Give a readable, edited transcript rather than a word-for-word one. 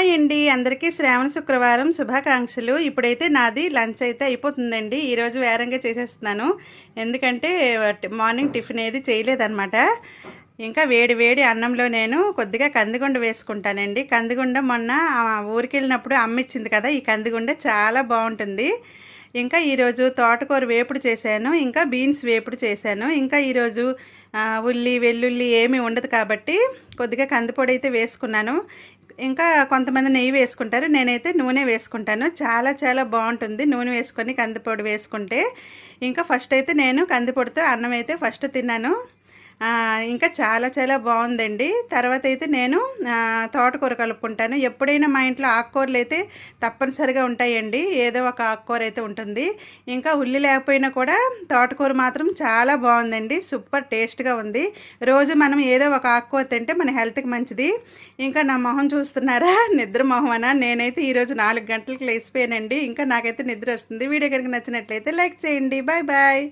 Hi అండి, అందరికీ శ్రావణ శుక్రవారం శుభాకాంక్షలు. ఇప్పుడైతే నాది లంచ్ అయితే అయిపోతుందండి. ఈరోజు వేరంగా చేసేస్తున్నాను, ఎందుకంటే మార్నింగ్ టిఫిన్ ఏది చేయలేదన్నమాట. ఇంకా వేడి వేడి అన్నంలో నేను కొద్దిగా కందిగుండ వేసుకుంటానండి. కందిగుండ మొన్న ఊరికి వెళ్ళినప్పుడు అమ్మ ఇచ్చింది కదా, ఈ కందిగుండ చాలా బాగుంటుంది. ఇంకా ఈరోజు తోటకూర వేపుడు చేశాను, ఇంకా బీన్స్ వేపుడు చేశాను. ఇంకా ఈరోజు ఉల్లి వెల్లుల్లి ఏమీ ఉండదు కాబట్టి కొద్దిగా కందిపొడి అయితే వేసుకున్నాను. ఇంకా కొంతమంది నెయ్యి వేసుకుంటారు, నేనైతే నూనె వేసుకుంటాను. చాలా చాలా బాగుంటుంది నూనె వేసుకొని కందిపొడి వేసుకుంటే. ఇంకా ఫస్ట్ అయితే నేను కందిపొడితో అన్నం అయితే ఫస్ట్ తిన్నాను. ఇంకా చాలా చాలా బాగుందండి. తర్వాత అయితే నేను తోటకూర కలుపుకుంటాను. ఎప్పుడైనా మా ఇంట్లో ఆకుకూరలు అయితే తప్పనిసరిగా ఉంటాయండి, ఏదో ఒక ఆకుకూర అయితే ఉంటుంది. ఇంకా ఉల్లి లేకపోయినా కూడా తోటకూర మాత్రం చాలా బాగుందండి, సూపర్ టేస్ట్గా ఉంది. రోజు మనం ఏదో ఒక ఆకుకూర తింటే మన హెల్త్కి మంచిది. ఇంకా నా మొహం చూస్తున్నారా, నిద్ర మొహం అనా. నేనైతే ఈరోజు 4 గంటలకు లేచిపోయానండి. ఇంకా నాకైతే నిద్ర వస్తుంది. వీడియో కనుక నచ్చినట్లయితే లైక్ చేయండి. Bye bye.